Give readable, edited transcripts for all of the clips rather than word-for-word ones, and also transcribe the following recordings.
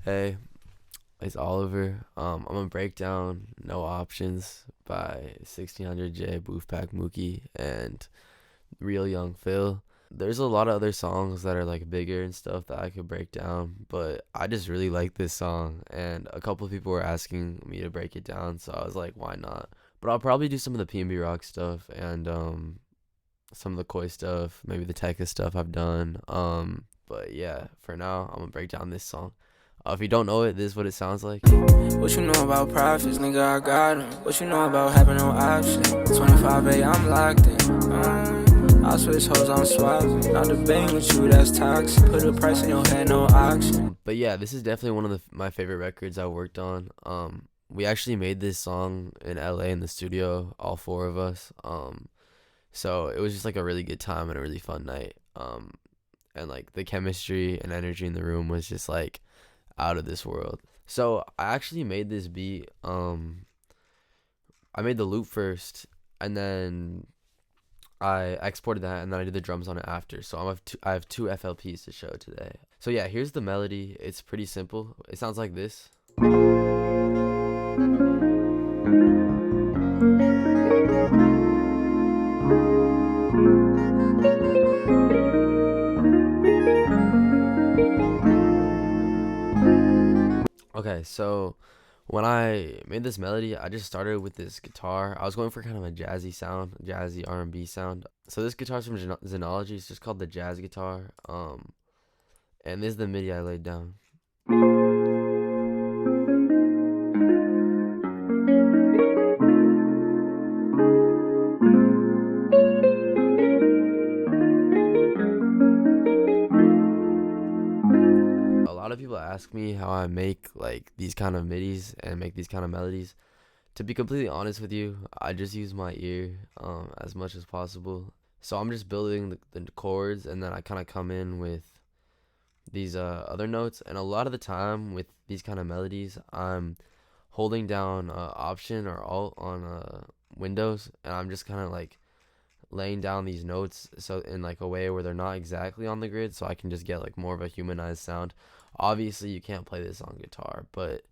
Hey, it's Oliver. I'm gonna break down No Options by 1600J, boofpaxkmooky, and realyungphil. There's a lot of other songs that are like bigger and stuff that I could break down, but I just really like this song, and a couple of people were asking me to break it down, so I was like, why not? But I'll probably do some of the P&B rock stuff and some of the Koi stuff, maybe the Tekka stuff I've done. But yeah, for now, I'm gonna break down this song. If you don't know it, this is what it sounds like. What you know about profits, nigga, I got 'em. What you know about having no option? 25A, I'm locked in. I switch hoes, I'm swapping. Not debating with you, that's toxic. Put a price in your head, no auction. But yeah, this is definitely one of my favorite records I worked on. We actually made this song in LA in the studio, all four of us. So it was just like a really good time and a really fun night. And like the chemistry and energy in the room was just like out of this world. So I actually made this beat. I made the loop first, and then I exported that, and then I did the drums on it after. So I have two FLPs to show today. So yeah, here's the melody. It's pretty simple. It sounds like this. Okay, so when I made this melody, I just started with this guitar. I was going for kind of a jazzy sound, jazzy R&B sound. So this guitar's from Xenology. It's just called the jazz guitar. And this is the MIDI I laid down. A lot of people ask me how I make like these kind of midis and make these kind of melodies. To be completely honest with you, I just use my ear as much as possible. So I'm just building the chords, and then I kind of come in with these other notes. And a lot of the time with these kind of melodies, I'm holding down Option or Alt on Windows, and I'm just kind of like laying down these notes so in like a way where they're not exactly on the grid, so I can just get like more of a humanized sound. Obviously you can't play this on guitar, but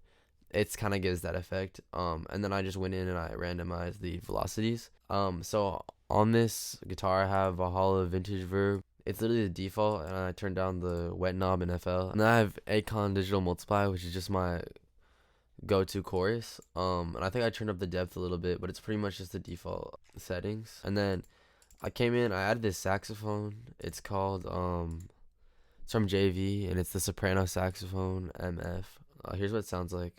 it's kind of gives that effect. And then I just went in and I randomized the velocities. So on this guitar I have Valhalla Vintage Verb. It's literally the default, and I turned down the wet knob in FL. And then I have Acon Digital Multiply, which is just my go-to chorus. And I think I turned up the depth a little bit, but it's pretty much just the default settings. And then I came in, I added this saxophone. It's called it's from JV, and it's the soprano saxophone MF. Here's what it sounds like.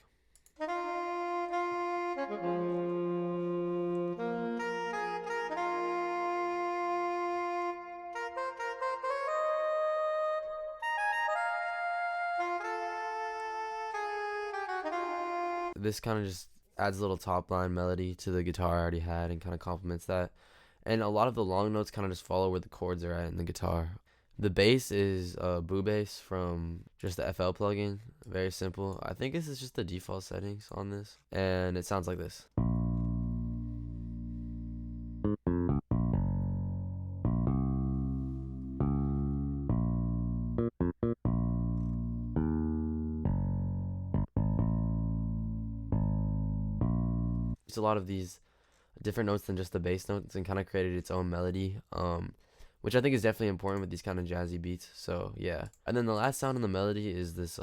This kind of just adds a little top line melody to the guitar I already had and kind of complements that. And a lot of the long notes kind of just follow where the chords are at in the guitar. The bass is Boo Bass from just the FL plugin. Very simple. I think this is just the default settings on this. And it sounds like this. It's a lot of these different notes than just the bass notes, and kind of created its own melody, which I think is definitely important with these kind of jazzy beats. So yeah. And then the last sound in the melody is this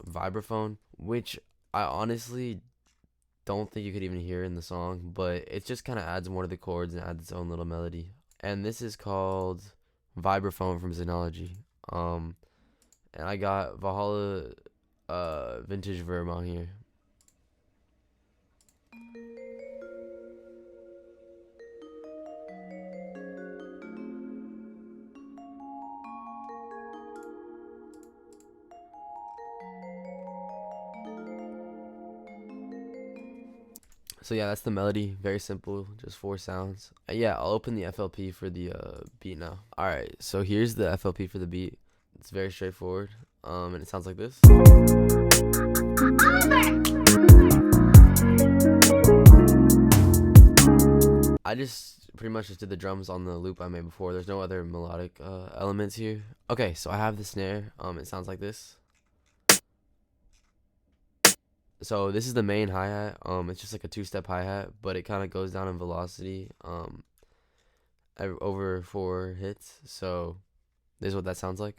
vibraphone, which I honestly don't think you could even hear in the song, but it just kind of adds more to the chords and adds its own little melody. And this is called Vibraphone from Xenology. And I got Valhalla Vintage Verb on here. So yeah, that's the melody. Very simple, just four sounds. Yeah, I'll open the FLP for the beat now. All right, so here's the FLP for the beat. It's very straightforward, and it sounds like this. I just pretty much just did the drums on the loop I made before. There's no other melodic elements here. Okay, so I have the snare. It sounds like this. So this is the main hi-hat. It's just like a two-step hi-hat, but it kind of goes down in velocity over 4 hits. So this is what that sounds like.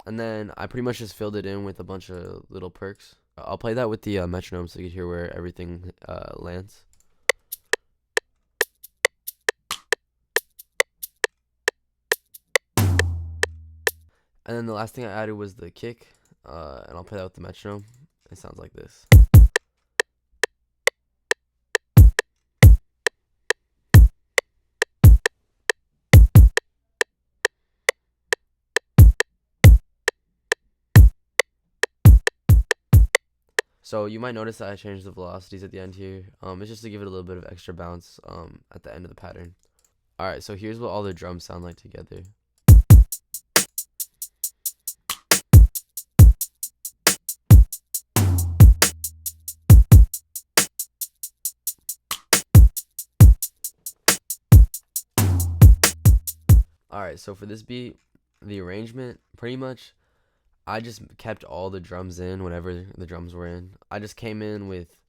And then I pretty much just filled it in with a bunch of little perks. I'll play that with the metronome so you can hear where everything lands. And then the last thing I added was the kick, and I'll play that with the metronome. It sounds like this. So you might notice that I changed the velocities at the end here. It's just to give it a little bit of extra bounce at the end of the pattern. Alright, so here's what all the drums sound like together. Alright, so for this beat, the arrangement, pretty much, I just kept all the drums in whenever the drums were in. I just came in with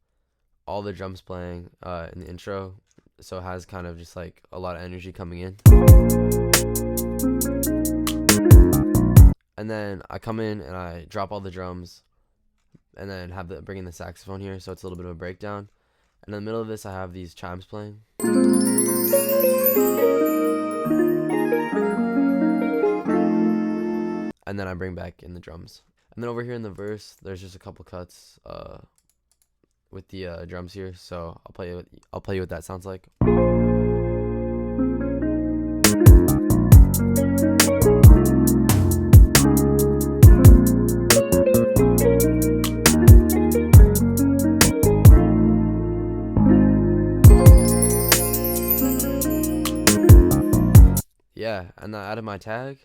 all the drums playing in the intro, so it has kind of just like a lot of energy coming in. And then I come in and I drop all the drums, and then bring in the saxophone here, so it's a little bit of a breakdown. And in the middle of this, I have these chimes playing. And then I bring back in the drums. And then over here in the verse, there's just a couple cuts with the drums here. So I'll play you what that sounds like. Yeah, and I added my tag,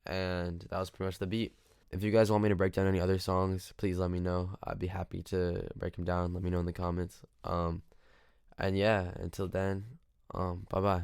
and that was pretty much the beat. If you guys want me to break down any other songs, please let me know. I'd be happy to break them down. Let me know in the comments. And yeah, until then, bye bye.